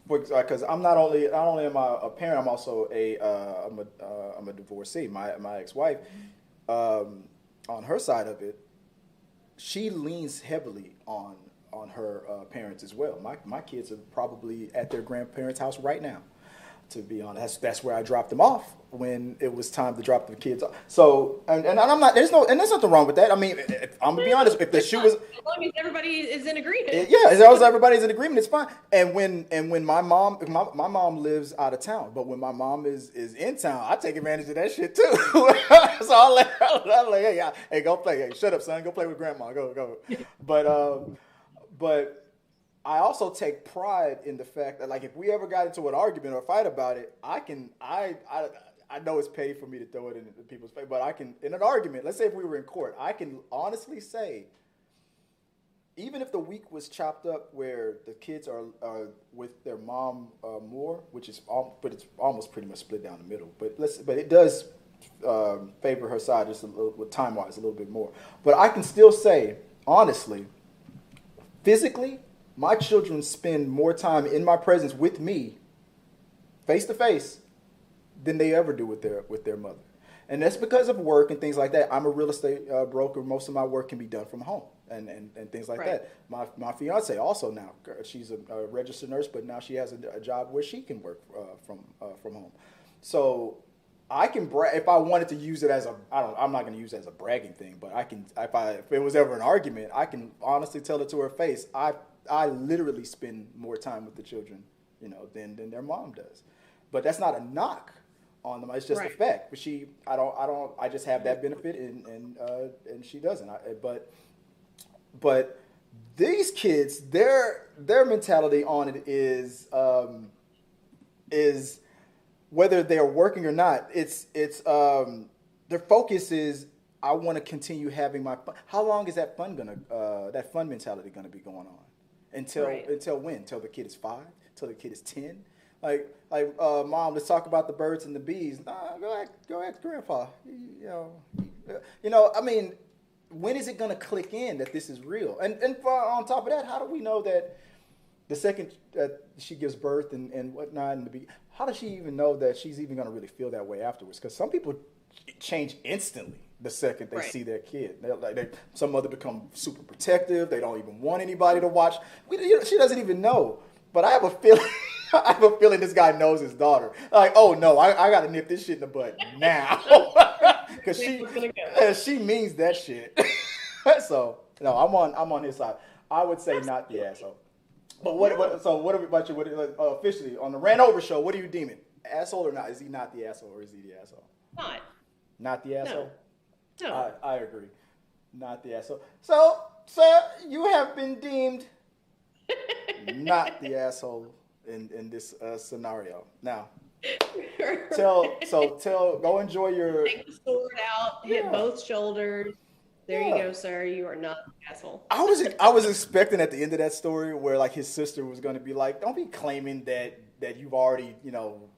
Speaker 4: because I'm not only am I a parent, I'm also I'm a divorcee. My ex-wife, on her side of it, she leans heavily on her parents as well. My kids are probably at their grandparents' house right now. To be honest, that's where I dropped them off when it was time to drop the kids off. So, and I'm not. There's nothing wrong with that. I mean, I'm gonna be honest. If the shoe was,
Speaker 1: as long as everybody is in agreement.
Speaker 4: As long as everybody's in agreement, it's fine. And when my mom lives out of town, but when my mom is in town, I take advantage of that shit too. So I'll let hey, go play. Hey, shut up, son. Go play with grandma. Go. But I also take pride in the fact that, like, if we ever got into an argument or a fight about it, I know it's petty for me to throw it in people's face, but I can, in an argument, let's say if we were in court, I can honestly say, even if the week was chopped up where the kids are with their mom more, but it's almost pretty much split down the middle, but it does favor her side just a little, with time-wise, a little bit more. But I can still say, honestly, physically, my children spend more time in my presence with me, face to face, than they ever do with their mother. And that's because of work and things like that. I'm a real estate broker. Most of my work can be done from home and things like that. My fiance also now, she's a registered nurse, but now she has a job where she can work from home. So I can if I wanted to use it as I'm not going to use it as a bragging thing, but I can, if it was ever an argument, I can honestly tell it to her face. I literally spend more time with the children, than their mom does. But that's not a knock on them. It's just a fact. But I just have that benefit and she doesn't. But these kids, their mentality on it is whether they're working or not, it's their focus is, I want to continue having my fun. How long is that that fun mentality gonna be going on? Until when? Until the kid is 5? Until the kid is 10? Like Mom, let's talk about the birds and the bees. Nah, go ask Grandpa. I mean, when is it gonna click in that this is real? And on top of that, how do we know that the second that she gives birth and whatnot, how does she even know that she's even going to really feel that way afterwards? Because some people change instantly the second they see their kid. Some mother become super protective. They don't even want anybody to watch. She doesn't even know. But I have a feeling. I have a feeling this guy knows his daughter. Like, oh no, I got to nip this shit in the bud now, because she means that shit. So no, I'm on his side. I would say not the asshole. But what about you? Officially on the Rant Over show, what do you deem it? Asshole or not? Is he not the asshole, or is he the asshole? Not the asshole. No. I agree. Not the asshole. So, sir, you have been deemed not the asshole in this scenario. Now, go enjoy your.
Speaker 1: Take the sword out, hit both shoulders. There you go, sir. You are not an asshole.
Speaker 4: I was expecting at the end of that story where like his sister was going to be like, don't be claiming that you've already,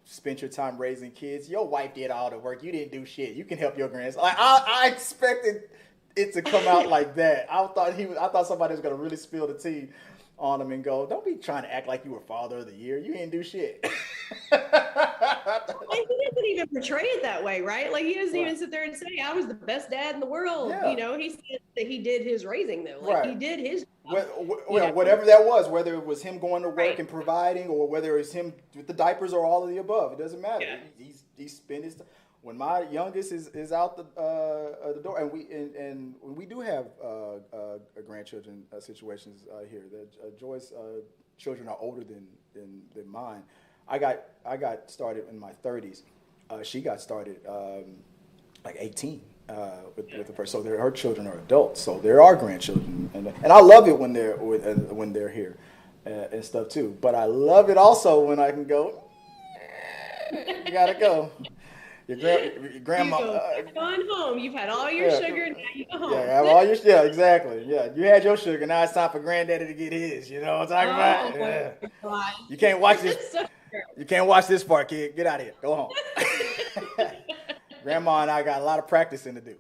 Speaker 4: spent your time raising kids. Your wife did all the work. You didn't do shit. You can help your grandson. Like I expected it to come out like that. I thought somebody was going to really spill the tea on him and go, don't be trying to act like you were father of the year. You didn't do shit.
Speaker 1: Like, he doesn't even portray it that way, right? Like, he doesn't even sit there and say, I was the best dad in the world. Yeah. He said that he did his raising, though. Like, he did his job.
Speaker 4: Whatever that was, whether it was him going to work and providing, or whether it's him with the diapers, or all of the above, it doesn't matter. Yeah. He spent his time. When my youngest is out the door, and we do have grandchildren situations here. Joy's children are older than mine. I got started in my 30s. She got started like 18 with the first. So her children are adults. So there are grandchildren, and I love it when they're here and stuff too. But I love it also when I can go. You gotta go. Your grandma.
Speaker 1: You've gone home. You've had all your sugar. Now you go home.
Speaker 4: Yeah, exactly. Yeah, you had your sugar. Now it's time for granddaddy to get his. You know what I'm talking about? Yeah. You can't watch this. You can't watch this part, kid. Get out of here. Go home. Grandma and I got a lot of practicing to do.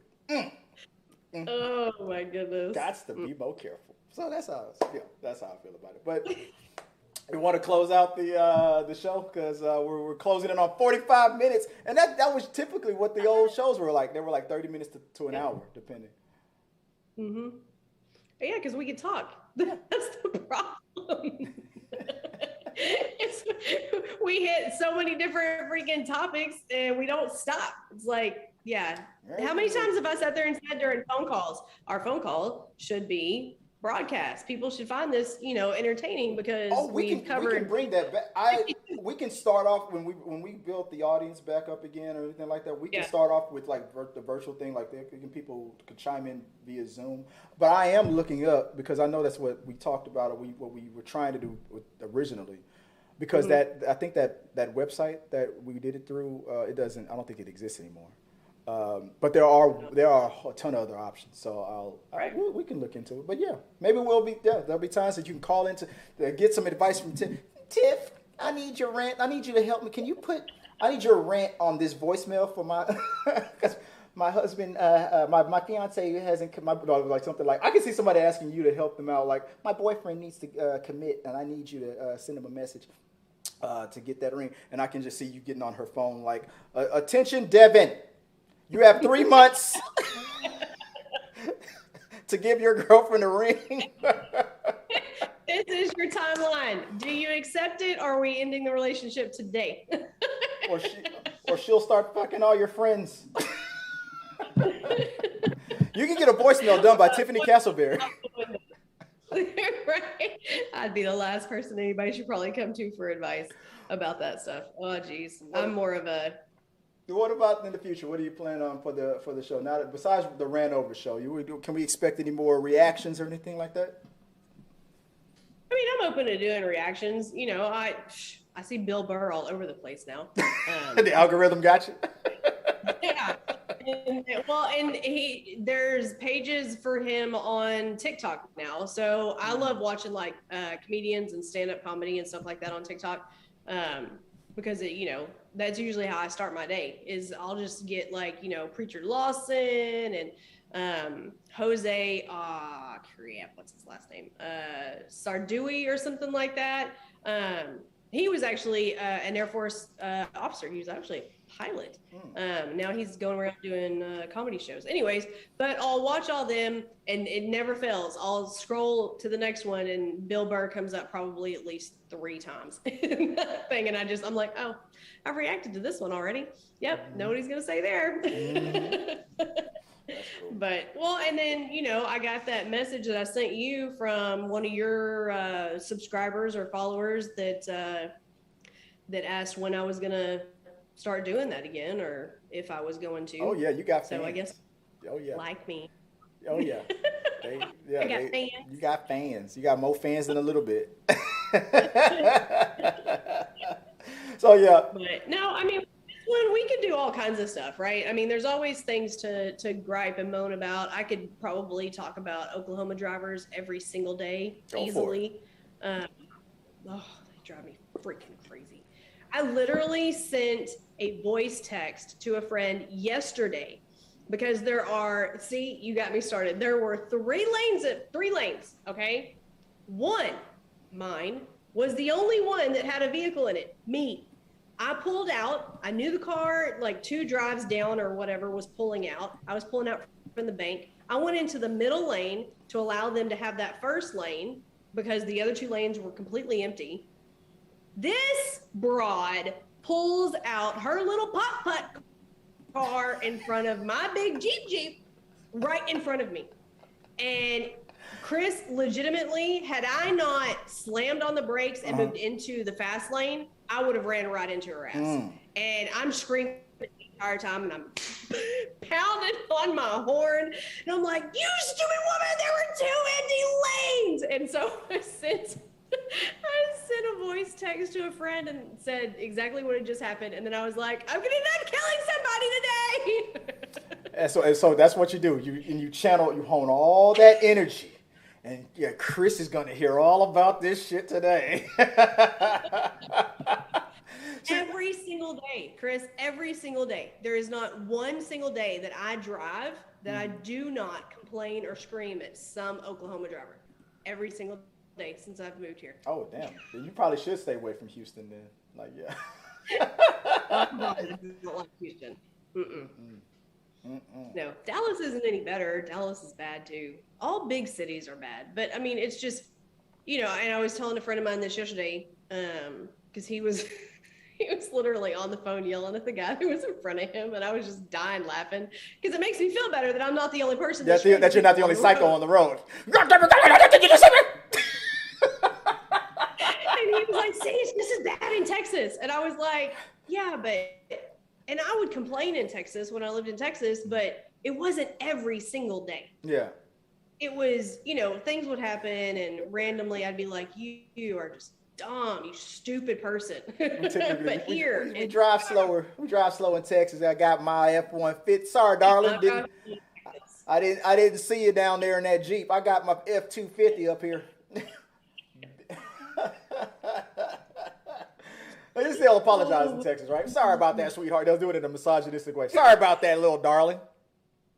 Speaker 1: Oh my goodness.
Speaker 4: Got to be more careful. So that's how I feel about it. But we want to close out the show because we're closing in on 45 minutes, and that was typically what the old shows were like. They were like 30 minutes to an hour, depending.
Speaker 1: Mm-hmm. Yeah, because we could talk. That's the problem. We hit so many different freaking topics, and we don't stop. It's like, how many times have I sat there and said during phone calls, our phone call should be broadcast. People should find this, entertaining, because we can
Speaker 4: bring that back. We can start off when we build the audience back up again or anything like that. We can start off with like the virtual thing, like people could chime in via Zoom. But I am looking up, because I know that's what we talked about, or what we were trying to do originally. Because I think that website that we did it through, I don't think it exists anymore. But there are a ton of other options, so we can look into it. But maybe there'll be times that you can call in to get some advice from Tiff. Tiff, I need your rant. I need you to help me. I need your rant on this voicemail for my, because my husband, my fiance hasn't come. Like something like, I can see somebody asking you to help them out. Like, my boyfriend needs to commit, and I need you to send him a message to get that ring. And I can just see you getting on her phone like, attention, Devin. You have 3 months to give your girlfriend a ring.
Speaker 1: This is your timeline. Do you accept it, or are we ending the relationship today?
Speaker 4: or she'll start fucking all your friends. You can get a voicemail done by Tiffany Castleberry.
Speaker 1: Right? I'd be the last person anybody should probably come to for advice about that stuff. Oh, geez. I'm more of a...
Speaker 4: What about in the future? What do you plan on for the show? Now, besides the Rant Over show, can we expect any more reactions or anything like that?
Speaker 1: I mean, I'm open to doing reactions. You know, I see Bill Burr all over the place now.
Speaker 4: The algorithm got you.
Speaker 1: Yeah. And there's pages for him on TikTok now. So I love watching like comedians and stand-up comedy and stuff like that on TikTok. Because that's usually how I start my day is I'll just get like, Preacher Lawson and Jose, crap, what's his last name? Sardui or something like that. He was actually an Air Force officer. He was actually a pilot. Now he's going around doing comedy shows. Anyways, but I'll watch all them and it never fails. I'll scroll to the next one and Bill Burr comes up probably at least 3 times in that thing. And I'm like, oh, I've reacted to this one already. Yep, know what he's going to say there. Cool. But, and then, I got that message that I sent you from one of your subscribers or followers that asked when I was going to start doing that again or if I was going to.
Speaker 4: Oh, yeah, you got fans.
Speaker 1: So I guess,
Speaker 4: like
Speaker 1: me.
Speaker 4: Oh, yeah.
Speaker 1: I got fans.
Speaker 4: You got fans. You got more fans than a little bit. So, yeah.
Speaker 1: But, no, I mean, we could do all kinds of stuff, right? I mean, there's always things to gripe and moan about. I could probably talk about Oklahoma drivers every single day easily. They drive me freaking crazy. I literally sent a voice text to a friend yesterday because you got me started. There were 3 lanes, okay? One, mine, was the only one that had a vehicle in it, me. I pulled out. I knew the car, like 2 drives down or whatever, was pulling out. I was pulling out from the bank. I went into the middle lane to allow them to have that first lane because the other 2 lanes were completely empty. This broad pulls out her little putt car in front of my big Jeep right in front of me. And Chris, legitimately, had I not slammed on the brakes and moved into the fast lane, I would have ran right into her ass. And I'm screaming the entire time and I'm pounding on my horn. And I'm like, you stupid woman, there were 2 empty lanes. And so I sent a voice text to a friend and said exactly what had just happened. And then I was like, I'm going to end up killing somebody today.
Speaker 4: And so that's what you do. You hone all that energy. And yeah, Chris is going to hear all about this shit today.
Speaker 1: Every single day, Chris, every single day. There is not one single day that I drive that I do not complain or scream at some Oklahoma driver. Every single day since I've moved here.
Speaker 4: Oh, damn. Then you probably should stay away from Houston then. Like, yeah.
Speaker 1: I don't like Houston. No, Dallas isn't any better. Dallas is bad too. All big cities are bad. But I mean, it's just, and I was telling a friend of mine this yesterday, because he was literally on the phone yelling at the guy who was in front of him, and I was just dying laughing because it makes me feel better that I'm not the only person that you're not the only psycho on the road. And he was like, "See, this is bad in Texas," and I was like, "Yeah, but." And I would complain in Texas when I lived in Texas, but it wasn't every single day. Yeah. It was, things would happen and randomly I'd be like, you are just dumb, you stupid person. But
Speaker 4: we drive slower. We drive slow in Texas. I got my F-150. Sorry, darling. I didn't see you down there in that Jeep. I got my F-250 up here. They still apologize in Texas, right? Sorry about that, sweetheart. They'll do it in a misogynistic way. Sorry about that, little darling.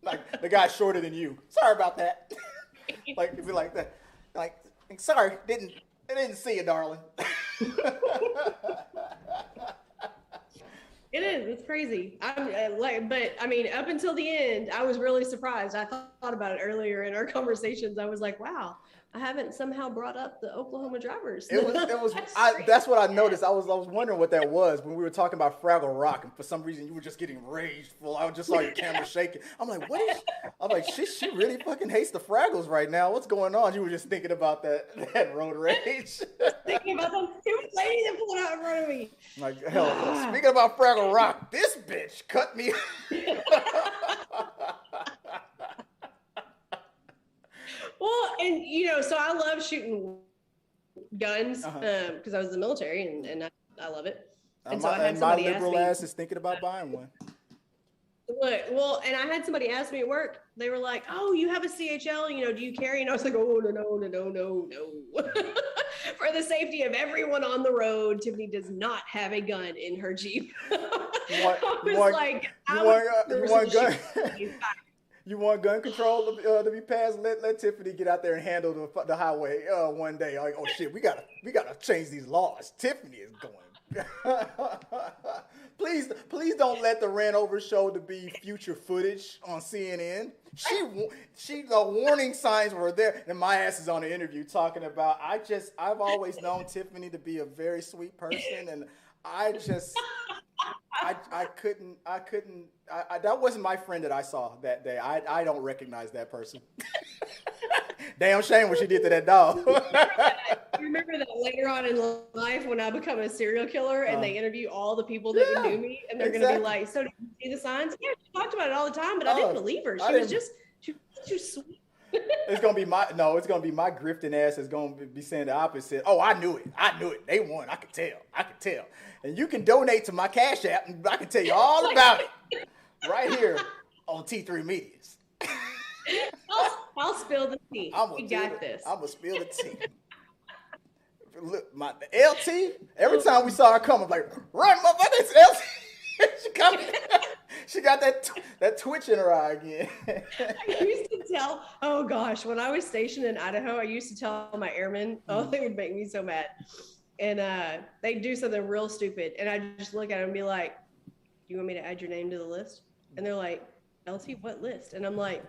Speaker 4: Like the guy's shorter than you. Sorry about that. Like it'd be like that. Like sorry, I didn't see you, darling.
Speaker 1: It is. It's crazy. But I mean, up until the end, I was really surprised. I thought about it earlier in our conversations. I was like, wow, I haven't somehow brought up the Oklahoma drivers.
Speaker 4: That's what I noticed. I was wondering what that was when we were talking about Fraggle Rock, and for some reason you were just getting rageful. I just saw your camera shaking. I'm like, I'm like, she really fucking hates the Fraggles right now. What's going on? You were just thinking about that road rage.
Speaker 1: Thinking about those stupid lady that pulled out in front of me.
Speaker 4: Like, hell, speaking about Fraggle Rock, this bitch cut me.
Speaker 1: Well, and so I love shooting guns because I was in the military and I love it. And so I had somebody
Speaker 4: my
Speaker 1: ask
Speaker 4: liberal
Speaker 1: me,
Speaker 4: ass is thinking about buying one.
Speaker 1: Well, and I had somebody ask me at work. They were like, "Oh, you have a CHL? Do you carry?" And I was like, "Oh, no." For the safety of everyone on the road, Tiffany does not have a gun in her Jeep.
Speaker 4: You want gun control to be passed? Let Tiffany get out there and handle the highway one day. Like, oh shit, we gotta change these laws. Tiffany is going. Please don't let the Rant Over show to be future footage on CNN. The warning signs were there, and my ass is on the interview talking about. I've always known Tiffany to be a very sweet person, and I couldn't. That wasn't my friend that I saw that day. I don't recognize that person. Damn shame what she did to that dog.
Speaker 1: You remember that later on in life when I become a serial killer and they interview all the people that knew me and they're going to be like, "So did you see the signs?" Yeah, she talked about it all the time, but I didn't believe her. She was just sweet. It's
Speaker 4: gonna be my grifting ass is gonna be saying the opposite. Oh, I knew it. They won. I could tell. And you can donate to my Cash App, and I can tell you all about it right here on T3 Medias.
Speaker 1: I'll spill the tea. We got this.
Speaker 4: I'm gonna spill the tea. Look, the LT. Every time we saw her come, I'm like, "Run, motherfucker! It's LT." She coming. She got that twitch in her eye again.
Speaker 1: I used to tell, oh gosh, when I was stationed in Idaho, I used to tell my airmen, they would make me so mad. And they'd do something real stupid. And I'd just look at them and be like, "Do you want me to add your name to the list?" And they're like, "LT, what list?" And I'm like,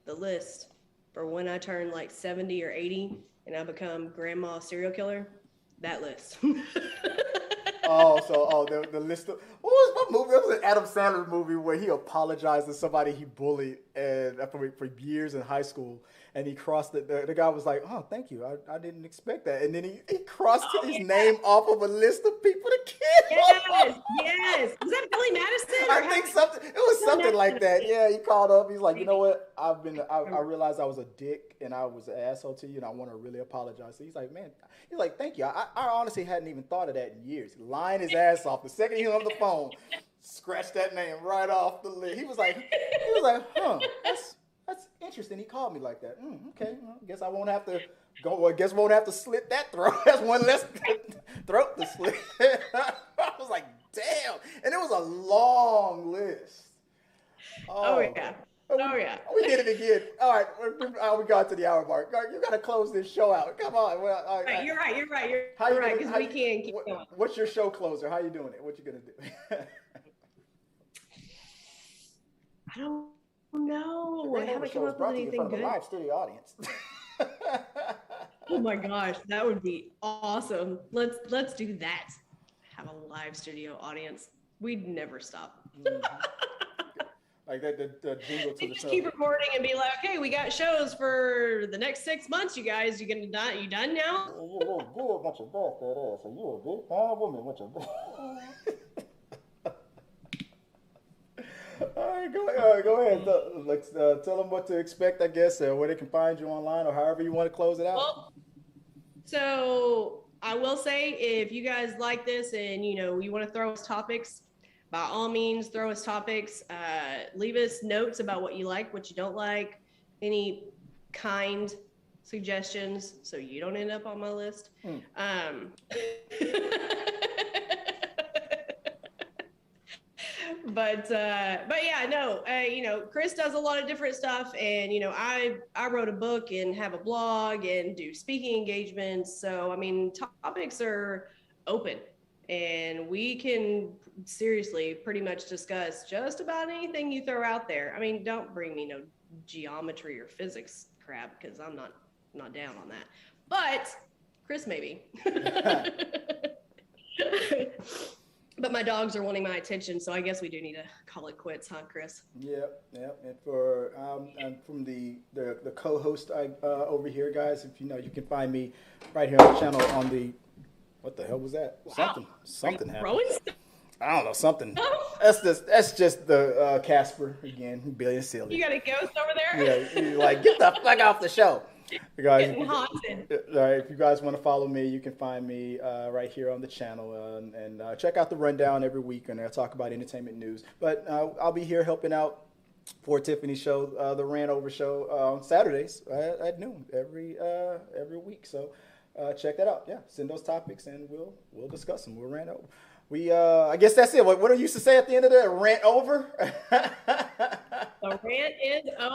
Speaker 1: "The list for when I turn like 70 or 80 and I become grandma serial killer, that list."
Speaker 4: The list of what movie? It was an Adam Sandler movie where he apologized to somebody he bullied and for years in high school, and he crossed the guy was like, "Oh, thank you, I didn't expect that," and then he crossed his name off of a list of people to kill.
Speaker 1: Yes. Was that Billy Madison?
Speaker 4: I think something. It was something like that. Yeah, he called up. He's like, "You know what? I realized I was a dick and I was an asshole to you, and I want to really apologize." So he's like, "Man," he's like, "Thank you. I honestly hadn't even thought of that in years." Lying his ass off. The second he hung up the phone, scratched that name right off the list. He was like, "Huh, that's interesting." He called me like that. Okay, well, I guess I won't have to go. Well, I guess won't have to slit that throat. That's one less throat to slit. I was like, damn, and it was a long list.
Speaker 1: Oh yeah.
Speaker 4: We did it again. All right, we got to the hour mark. You got to close this show out. Come on. Well,
Speaker 1: You're right. You're right, because we can't keep going.
Speaker 4: What's your show closer? How you doing it? What you gonna do?
Speaker 1: I don't know. I haven't come up with anything good.
Speaker 4: Live studio audience.
Speaker 1: Oh my gosh, that would be awesome. Let's do that. Have a live studio audience. We'd never stop.
Speaker 4: Like that, the jingle to the
Speaker 1: just
Speaker 4: show.
Speaker 1: Keep recording and be like, "Okay, we got shows for the next 6 months, you guys. You done now?" All right, go ahead. Tell them what to expect, I guess, where they can find you online, or however you want to close it out. Well, so I will say, if you guys like this and you want to throw us topics, by all means, throw us topics. Leave us notes about what you like, what you don't like, any kind suggestions, so you don't end up on my list. But yeah, no, Chris does a lot of different stuff, and I wrote a book and have a blog and do speaking engagements. So I mean, topics are open. and we can seriously pretty much discuss just about anything you throw out there. I mean, don't bring me no geometry or physics crap because I'm not down on that. But Chris maybe. But my dogs are wanting my attention, so I guess we do need to call it quits, huh, Chris?
Speaker 4: Yep, yep. And for and from the co-host over here, guys, if you know, you can find me right here on the channel on the. What the hell was that?
Speaker 1: Wow.
Speaker 4: Something happened.
Speaker 1: Throwing stuff?
Speaker 4: I don't know, something.
Speaker 1: Oh.
Speaker 4: That's just the Casper again, being silly.
Speaker 1: You got a ghost over there?
Speaker 4: Yeah, you're like, get the fuck off the show. You guys,
Speaker 1: Getting haunted.
Speaker 4: if you guys want to follow me, you can find me right here on the channel and check out the rundown every week, and I'll talk about entertainment news. But I'll be here helping out for Tiffany's show, the Rant Over show on Saturdays at noon every week. So check that out. Yeah, send those topics and we'll discuss them. We'll rant over. I guess that's it. What I used to say at the end of that, rant over.
Speaker 1: The rant is over.